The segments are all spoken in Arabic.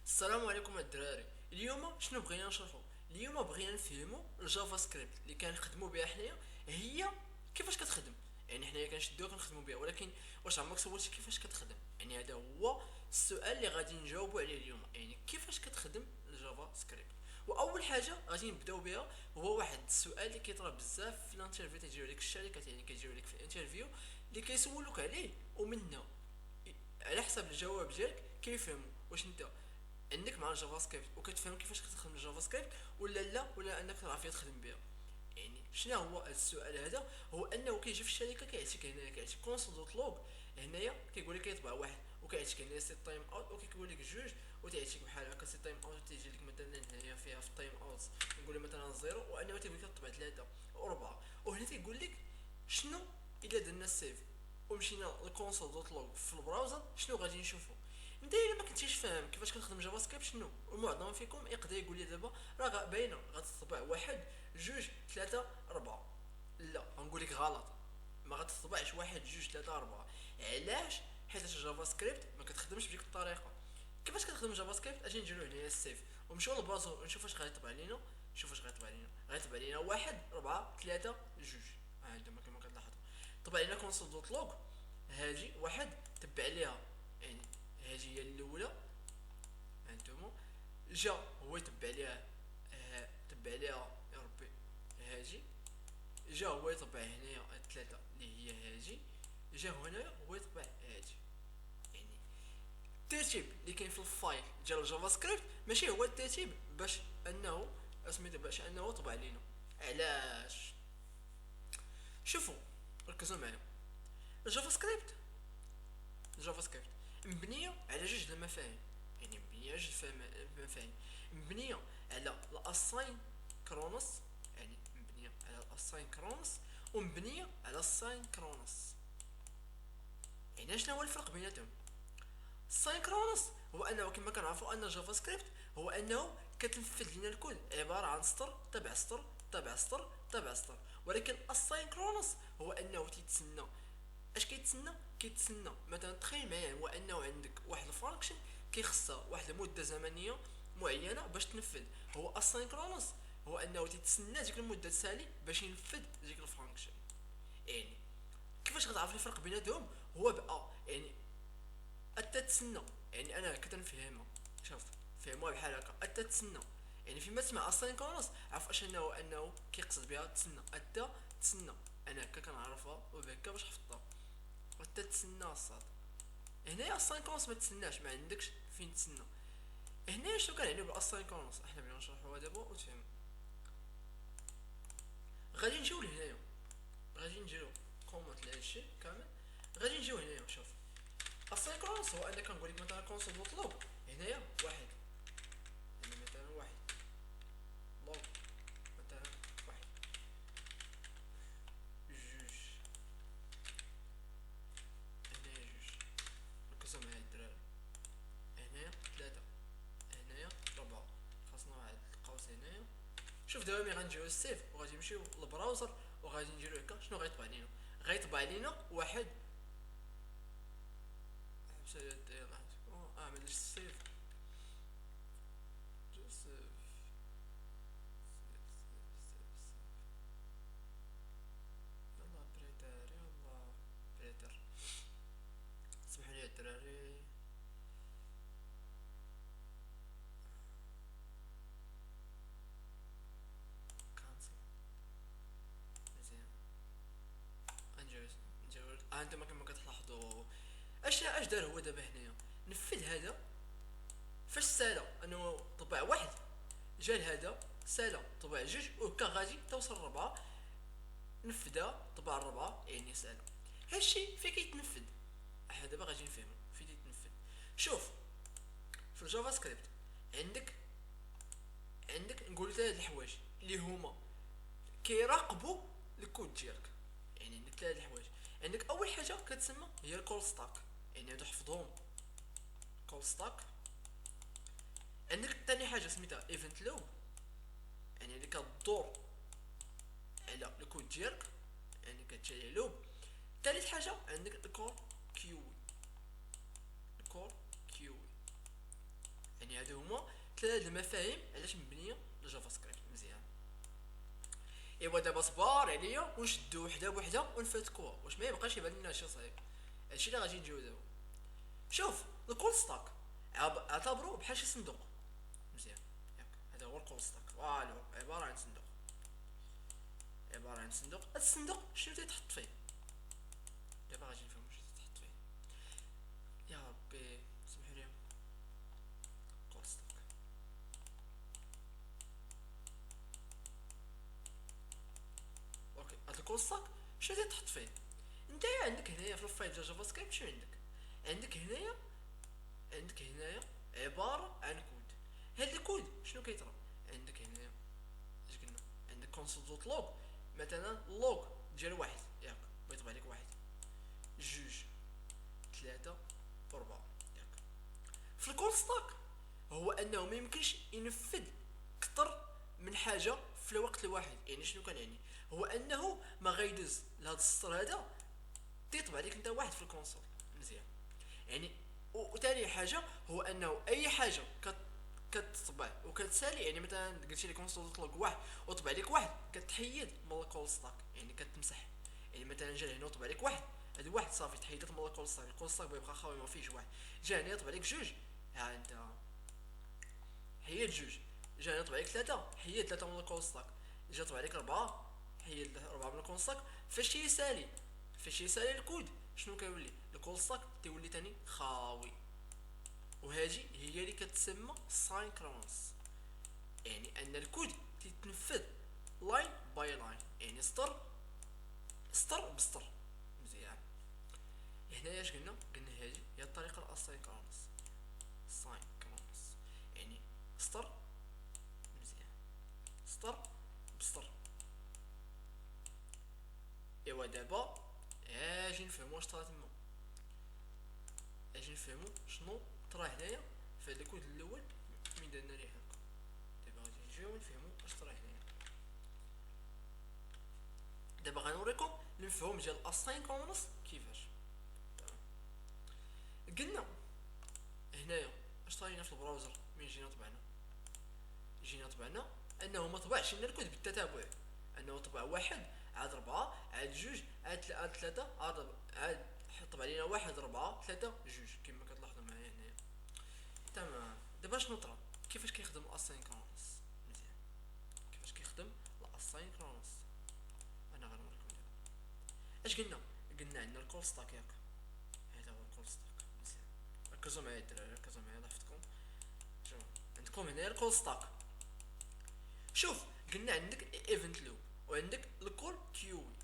السلام عليكم الدراري. اليوم شنو بغينا نشرحو؟ اليوم بغينا نفهمو الجافا سكريبت اللي كنخدمو بها حنايا. هي كيفاش كتخدم؟ يعني حنايا كنشدوها كنخدمو بها، ولكن واش عمرك سولتي كيفاش كتخدم؟ يعني هذا هو السؤال اللي غادي نجاوبو عليه اليوم. يعني كيفاش كتخدم الجافا سكريبت؟ واول حاجه غادي نبداو بها هو واحد السؤال اللي كيطرا بزاف في الانترفيو، تيجيو لك الشركات، يعني كيجيو لك في الانترفيو اللي كيسولوك عليه، ومنها على حسب الجواب ديالك كيفهموا واش انت عندك مع الجافا سكريبت وكتفهم كيفاش كتخدم الجافا سكريبت، ولا لا، ولا انك تعرف تخدم بها. يعني شنو هو السؤال هذا؟ هو انه كيجي في الشركه كيعطيك هنايا، كيعطيك كونسول دوت لوغ هنايا، كيقول لك كيطبع واحد، وكيعطيك هنايا سي تايم اوت، وكيقول لك جوج، وتيعطيك بحال هكا سي تايم اوت، تيجي لك مثلا هنايا فيها في التايم اوت نقول مثلا زيرو، وانه تيقول لك تطبع ثلاثه واربعه، وهنا تيقول لك شنو الا درنا السيف ومشينا للكونسول دوت لوغ في البراوزر شنو غادي نشوفو. انت الا ما كنتيش فاهم كيفاش كنخدم جافا سكريبت شنو، ومعظم فيكم يقدر يقول لي دابا راه باينه غتطبع واحد جوج ثلاثه اربعه. لا، غنقول لك غلط، ما غتطبعش واحد جوج ثلاثه اربعه. علاش؟ حيت الجافا سكريبت ما كتخدمش بديك الطريقه. كيفاش كتخدم جافا سكريبت؟ اجي نديرو هنايا السيف ونمشيو للبازو ونشوف واش غيطبع لينا. شوف واش غيطبع لينا، غيطبع لينا واحد اربعه ثلاثه جوج. ها انتما كما كتلاحظوا طبع لينا كونسول دوت لوغ، هاجي واحد تبع عليها، يعني هاجي هي الاولى، هانتوما جا هو يتبع عليها، تبع عليها يا ربي هاجي، جا هو يطبع هنايا الثلاثه اللي هي هاجي، جا هنايا هو يطبع هاجي. يعني الترتيب اللي كاين في الفايل ديال الجافا سكريبت ماشي هو الترتيب باش انه اسميتو باش انه طبع لينا. علاش؟ شوفوا، ركزوا معايا. الجافا سكريبت، الجافا سكريبت مبنيه على جوج المفاهيم، يعني مبنيه على جوج مفاهيم. مبنيه على الاساين كرونوس، يعني مبنيه على الاساين كرونوس، ومبنيه على الساين كرونوس. يعني شنو هو الفرق بيناتهم؟ الساينكرونس هو انه كما كنعرفوا ان الجافا سكريبت هو انه كتنفذ لنا الكود عباره عن سطر تبع سطر تبع سطر تبع سطر، ولكن الساينكرونس هو انه تيتسنى. اش كيتسنى؟ كيتسنى مثلا تخيل معايا هو انه عندك واحد الفانكشن كيخصها واحد المده زمنيه معينه باش تنفذ. هو الساينكرونس هو انه تيتسنى ديك المده تسالي باش ينفذ ديك الفانكشن. يعني كيفاش غتعرف الفرق بيناتهم؟ هو بقى يعني التتسنى، يعني انا كنت نفهمها. شوف، فهموها بحال هكا التتسنى، يعني فيما تسمع اسينكرونس عرف اش انه كيقصد بها تسنى، التا تسنى. انا هكا كنعرفها وبهكا باش حفظتها، التتسنى الصاد. هنايا السينكرونس ما تسناش، ما عندكش فين تسنى. هنايا شنو كنعني بالاسينكرونس؟ احنا بغينا نشرحوها دابا وتفهم. غادي نجيو لهنايا، غادي نجيو كومنت لهادشي كامل، غادي نجيو هنايا. شوف، السينكرونس هو انا كنقول لك مثلا كونسول دوت لوغ هنايا واحد، هنا مثلا واحد لوغ مثلا واحد جوج، هنايا جوج، ركزوا معايا الدراري، هنايا ثلاثة، هنايا ربعة، خاصنا واحد القوس هنايا. شوف دابا ملي غنجيو للسيف وغادي نمشيو للبراوزر وغادي نديرو هكا، شنو غيطبع لينا؟ غيطبع لينا واحد، اعمل السيف جوزيف، يلا بريتر، يلا بريتر، اسمحوا لي الدراري. كانسل، مزيان. انجوز، نجاوب انتما كما كتلاحظوا اش دار هو دابا هنايا؟ نفذ هذا، فاش سالا انه طبع واحد، جا لهذا سالا طبع جوج، وهكا غادي توصل ربعة، نفذها طبع الربعة يعني سالا. هادشي فين كيتنفذ؟ احنا دابا غادي نفهمو فين يتنفذ. شوف، في الجافا سكريبت عندك، نقول ثلاث الحوايج اللي هما كيراقبوا الكود ديالك. يعني عندك ثلاث الحوايج. عندك اول حاجه كتسمى هي الكول ستاك، يعني هادو حفظهم، كول ستاك. عندك ثاني حاجه سميتها ايفنت لوب، يعني اللي كدور على الكود ديالك، يعني كتجي عليه لوب. ثالث حاجه عندك الكور كيوي، الكور كيوي، يعني هادو هما ثلاثه المفاهيم علاش مبنيه الجافا سكريبت مزيان. ايوا دابا صبار عليا ونشدو وحده بوحده ونفتكوها واش ما يبقاش يبان لنا شي صعيب. هادشي اللي غادي نديرو دابا. شوف الكول ستاك اعتبروه بحال شي صندوق مزيان ياك. هذا هو الكول ستاك والو عباره عن صندوق، عباره عن صندوق. هاد الصندوق شنو تيتحط فيه؟ دابا غادي نفهمو شنو تيتحط فيه. يا ربي سمحوا لي. كول ستاك اوكي. هاد الكول ستاك شنو تيتحط فيه؟ نتايا عندك هنايا في الفايل ديال جافا سكريبت شنو عندك؟ عندك هنايا عباره عن كود. هاد الكود شنو كيطرا؟ عندك هنايا اش قلنا؟ عندك كونسول دوت لوغ مثلا لوغ ديال واحد ياك بيطبع لك واحد جوج ثلاثة وربعة ياك. في الكول ستاك هو انه ما يمكنش ينفذ كتر من حاجه في الوقت الواحد. يعني شنو كنعني؟ هو انه ما غيدوز لهاد السطر هذا تيطبع لك انت واحد في الكونسول مزيان. يعني وثاني حاجه هو انه اي حاجه كتطبع وكتسالي. يعني مثلا قلتي لي كونسول تطلق واحد وطبع لك واحد كتحيد من الكول ستاك يعني كتمسح. يعني مثلا جا هنا وطبع لك واحد هذا واحد صافي تحيدت من الكول ستاك. الكول ستاك بيبقى خاوي ما فيهش واحد. جا هنا يطبع لك جوج ها انت حيد جوج. جا هنا طبع لك ثلاثه حيد ثلاثه من الكول ستاك. جا طبع لك اربعه حيد اربعه من الكول ستاك. فاش يسالي الكود شنو كيولي؟ الكول ستاك تيولي تاني خاوي. وهذه هي اللي كتسمى ساينكرونس. يعني ان الكود تيتنفذ لاين باي لاين يعني سطر بسطر مزيان. هنايا اش قلنا هذه هي الطريقه الاساينكرونس. ساينكرونس يعني سطر مزيان سطر بسطر. ايوا دابا اجي نفهمو واش طرا تما. اجي نفهمو شنو طرا هنايا في هذا الكود الاول من درنا ليه هكا. دابا غادي نجيو نفهمو واش طرا هنايا. دابا غنوريكم المفهوم ديال الاساينكرونس كيفاش. تمام. قلنا هنايا اش طرينا في البراوزر من جينا طبعنا انه ما طبعش لنا الكود بالتتابع. انه طبع واحد عاد ربعة عاد جوج عاد ثلاثة عاد طبع لينا واحد ربعة ثلاثة جوج كما كتلاحظوا معايا هنايا. تمام. دابا شنو طرا؟ كيفاش كيخدم الاساينكرونس مزيان؟ كيفاش كيخدم الاساينكرونس انا غنوريكم دابا. اش قلنا عندنا الكول ستاك ياك. هذا هو الكول ستاك مزيان. ركزوا معايا الدراري ركزوا معايا لاحظتكم. شوف عندكم هنا الكول ستاك. شوف قلنا عندك ايفنت لوب وعندك الكول كيوي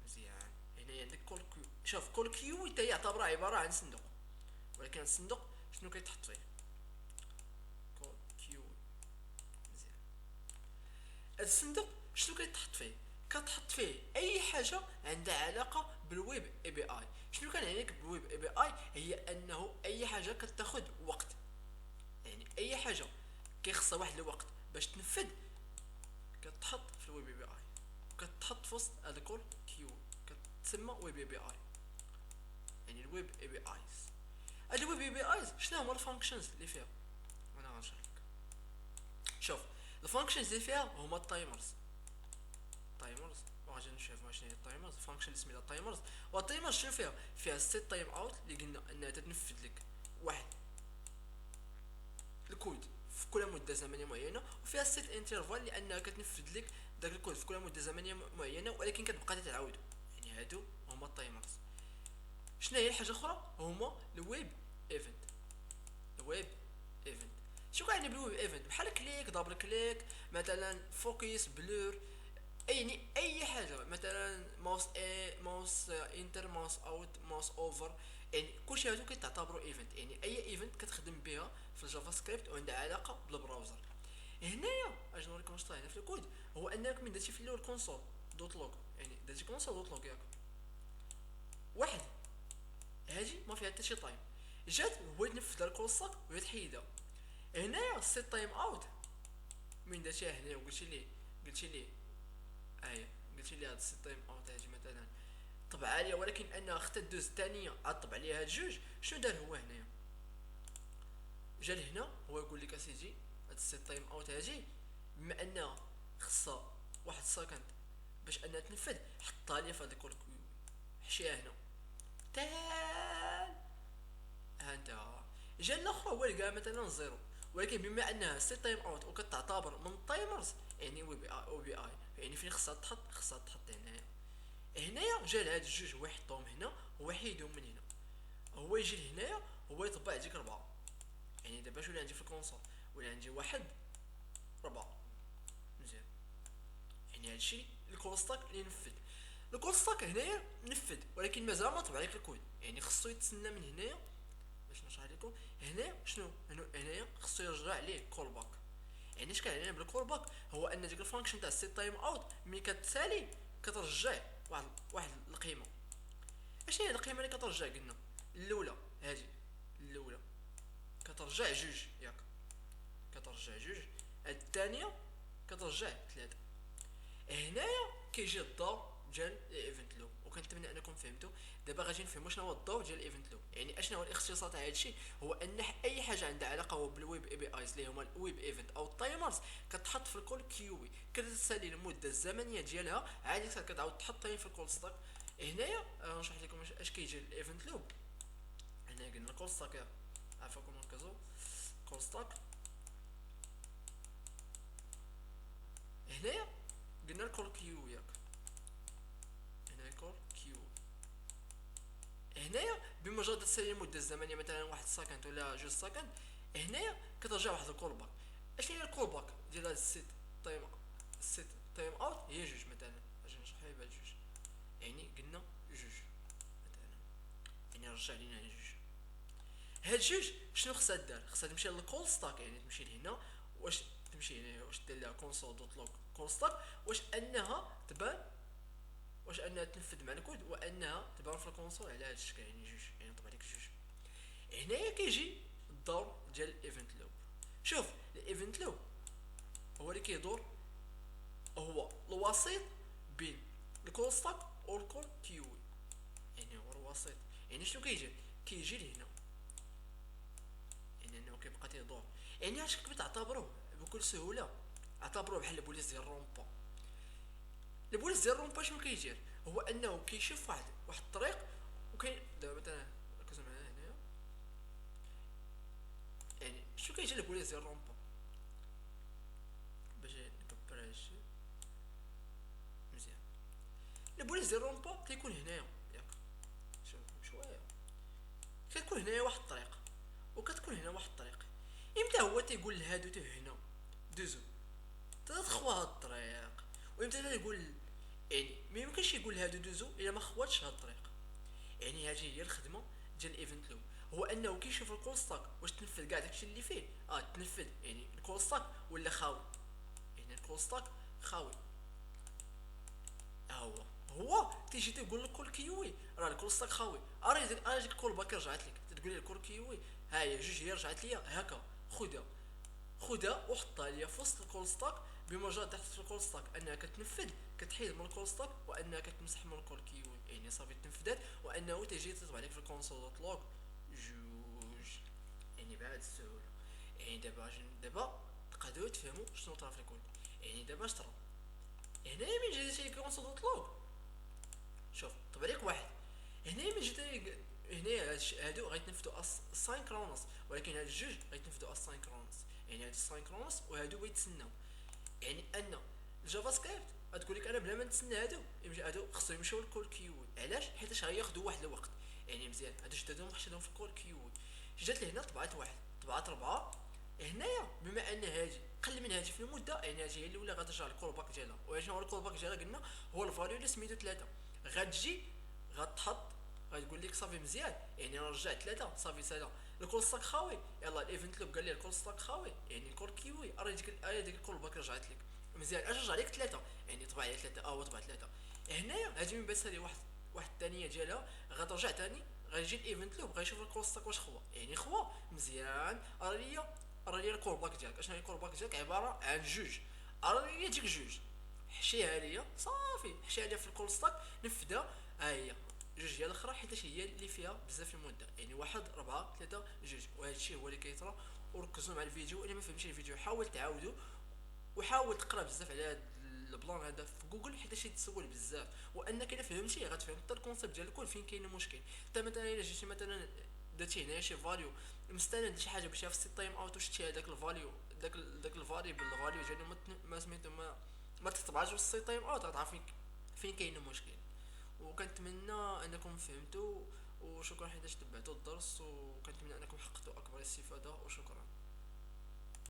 مزيان. هنا عندك كول كيو. شوف كول كيوي حتى يعتبر عباره عن صندوق ولكن الصندوق شنو كيتحط فيه؟ كول كيوي مزيان. الصندوق شنو كيتحط فيه؟ كتحط فيه اي حاجه عندها علاقه بالويب اي بي اي. شنو كنعني لك بالويب اي بي اي؟ هي انه اي حاجه كتاخذ وقت. يعني اي حاجه كيخصها واحد الوقت باش تنفذ كتحط في الويب اي بي اي وكتحط في وسط هذا كول كيو كتسمى ويب اي بي اي. يعني الويب اي بي ايز. هاد الويب اي بي ايز شنو هما الفانكشنز اللي فيها؟ انا غنشرح لك. شوف الفانكشنز اللي فيها هما التايمرز وغادي نشوفوا شنو هي التايمرز. فانكشن اللي سميتها تايمرز. والتايمرز شنو فيها السيت تايم اوت اللي قلنا انها تنفذ لك واحد الكود في كل مده زمنيه معينه وفيها السيت انترفال لانها كتنفذ لك داك الكود في كل مده زمنيه معينه ولكن كتبقى تتعاودوا. يعني هادو هما التايمرز. شنو هي الحاجه الاخرى؟ هما الويب ايفنت. شو كيعني بالويب ايفنت؟ بحال كليك دبل كليك مثلا فوكس بلور يعني اي حاجه مثلا ماوس ماوس انتر ماوس اوت ماوس اوفر. يعني كلشي هادو كيتعتبروا ايفنت. يعني اي ايفنت كتخدم بها في الجافا سكريبت وعندها علاقه بالبراوزر. هنايا اجي نوريكم واش طايح هنا في الكود. هو انك من درتي في الاول كونسول دوت لوغ. يعني درتي كونسول دوت لوغ ياك واحد هاجي ما فيها حتى شي تايم. جات هو ينفذ الكول ستاك وهي تحيدها. هنايا السيت تايم اوت من درتيها هنا قلتي لي قلتي لي هاد السيت تايم اوت هاجي مثلا طبع عليها ولكن انها خطات دوز الثانيه عاد طبع عليها هاد جوج. شنو دار هو هنايا؟ جا لهنا هو يقول لك اسيدي هاد السيت تايم اوت هادي بما انها خصها واحد السكند باش انها تنفذ، حطها لي في هاد الكول كيو، حشيها هنا تال. ها انت جا الاخر هو اللي قال مثلا زيرو، ولكن بما انها سيت تايم اوت وكتعتبر من التايمرز يعني او بي اي يعني فين خصها تحط، خصها تحط هنايا. هنايا جا لهاد الجوج هو يحطهم هنا، هو يحيدهم من هنا، هو يجي لهنايا هو يطبع ديك ربعة. يعني دابا شو اللي عندي في الكونسول؟ ولا عندي واحد ربعة. مزيان، يعني هادشي الكول ستاك اللي نفذ. الكول ستاك هنايا نفذ ولكن مازال ما طبع لك الكود، يعني خصو يتسنى من هنايا باش نشرح لكم. هنا شنو هنايا خصو يرجع ليه كول باك. يعني اش كان علينا بالكول باك؟ هو ان ديك الفانكشن تاع السيت تايم اوت ملي كتسالي كترجع واحد القيمه. اش هي القيمه اللي كترجع؟ قلنا الاولى هذه، الاولى كترجع جوج ياك، كترجع جوج. الثانيه كترجع ثلاثه. هنايا كيجي الدور ديال الايفنت لوب، وكنتمنى انكم فهمتوا. دابا غادي نفهموا شنو هو الدور ديال الايفنت لوب. يعني اشنو هو الاختصاص تاع هادشي؟ هو ان اي حاجه عندها علاقه بالويب اي بي ايز اللي هما الويب ايفنت او التايمرز كتحط في الكول كيوي، كتسالي المده الزمنيه ديالها عادي كتعاود تحطها في الكول ستاك. هنايا نشرح لكم اش كيجي الايفنت لوب. هنا قلنا الكول ستاك، عفاكم نركزوا. كول ستاك هنايا قلنا الكول كيو ياك، هنا كول كيو. هنايا بمجرد تسالي المده الزمنيه مثلا واحد سكند ولا جوج سكند، هنايا كترجع واحد الكول باك. اش هي الكول باك ديال هاد السيت تايم، السيت تايم اوت هي جوج مثلا. اجي نشرح لها بهاد جوج، يعني قلنا جوج مثلا، يعني رجع لينا جوج. هاد جوج شنو خصها دار؟ خصها تمشي للكول ستاك، يعني تمشي لهنا. واش تمشي هنا واش دير لها كونسول دوت لوج كول ستاك، واش انها تبان، واش انها تنفذ مع الكود وانها تبان في الكونسول على هذا الشكل، يعني جوج، يعني طبع لك جوج. هنايا كيجي الدور ديال الايفنت لوب. شوف الايفنت لوب هو اللي كيدور، هو الوسيط بين الكول ستاك والكول كيوي، يعني هو الوسيط. يعني شنو كيجي لهنا، يعني انه كيبقى تيدور. يعني اش كتعتبروه بكل سهوله؟ اعتبروه بحال البوليس ديال الرومبا. البوليس ديال الرومبا شنو كيدير؟ هو انه كيشوف واحد الطريق، وكاين دابا مثلا ركزوا معايا هنايا. يعني شنو كيجي البوليس ديال الرومبا باش نكبر هادشي مزيان؟ البوليس ديال الرومبا كيكون هنايا ياك، شوف شويه، كتكون هنايا واحد الطريق وكتكون هنا واحد الطريق. امتى هو تيقول لهادو هنا دوزو تدخوا هاد الطريق، وامتى تيقول، يعني ما يمكنش يقول لهادو دوزو الا ما خواتش هاد الطريق. يعني هذه هي الخدمه ديال الايفنت لوب، هو انه كيشوف الكول ستاك واش تنفذ كاع داكشي اللي فيه، تنفذ، يعني الكول ستاك ولا خاوي. يعني الكول ستاك خاوي، هو هو تيجي تيقول لك كل كيوي راه الكول ستاك خاوي. ارا ديك الكول باك رجعت لك تقول لي الكول كيوي ها هي جوج، هي رجعت ليا هكا، خذها، خذها وحطها ليا في وسط الكول ستاك. بمجرد تحت في الكول ستاك انها كتنفذ، كتحيد من الكول ستاك وانها كتمسح من الكول كيوي، يعني صافي تنفذات، وانه تيجي تطبع لك في الكونسول دوت لوغ جوج، يعني بهذه السهوله. يعني دابا تقدروا تفهموا شنو طرا في الكود. يعني دابا اش طرا هنا من جهه شي كونسول دوت لوغ؟ شوف طبع لك واحد هنا من جهه، هنا هادو غيتنفذوا اساينكرونس، ولكن هاد الجوج غيتنفذوا اساينكرونس. يعني هاد الساينكرونس وهادو بيتسناو. يعني ان الجافا سكريبت غتقول لك انا بلا ما نتسنى هادو خصهم يمشيو للكول كيوي. علاش؟ حيت غياخذوا واحد الوقت. يعني مزيان هادو شدادهم وحشدهم في الكول كيوي. جات لهنا طبعات واحد، طبعات ربعه. هنايا بما ان هادي قل من هادي في المده، يعني هادي هي الاولى غترجع للكول باك ديالها. وشنو هو الكول باك ديالها؟ قلنا هو الفاليو اللي سميتو 3. غتجي غتحط، غتقول لك صافي مزيان، يعني رجع 3 صافي سالا الكول ستاك خاوي. يلا الايفنت لوب قال لي الكول ستاك خاوي، يعني الكول كيوي راه ديك الكول باك رجعت لك مزيان. اش رجع لك 3، يعني طبع لي 3، هو طبع 3. هنايا هادي من بعد سالي واحد الثانيه ديالها غترجع ثاني، غيجي الايفنت لوب غيشوف الكول ستاك واش خوا، يعني خوا مزيان. راه ليا الكول باك ديالك. اشنو هي الكول باك ديالك؟ عباره عن جوج، راه ليا ديك جوج، حشيها ليا صافي، حشيها ليا في الكول ستاك نفذها. ها هي جوج هي الاخرى حيت هي اللي فيها بزاف المده، يعني واحد 4 3 جوج، وهذا الشيء هو اللي كيطرا وركزوا مع الفيديو. الا ما فهمتش الفيديو حاول تعاودو، وحاول تقرا بزاف على هذا البلان هذا في جوجل، حيت يتسول بزاف، وانك الا فهمتيه غتفهم حتى الكونسيبت ديال الكل فين كاين المشكل. حتى مثلا الا جيتي مثلا درتي هنايا شي فاليو مستند لشي حاجه باش في السي تايم اوت، وشتي هذاك الفاليو داك الفاريبل الفاليو ديالو ما سميتو ما تتبعش في السي تايم اوت، غتعرف فين كاين المشكل. وكنتمنى انكم فهمتوا، وشكرا حيت تبعتوا الدرس، وكنتمنى انكم حققتوا اكبر استفاده، وشكرا.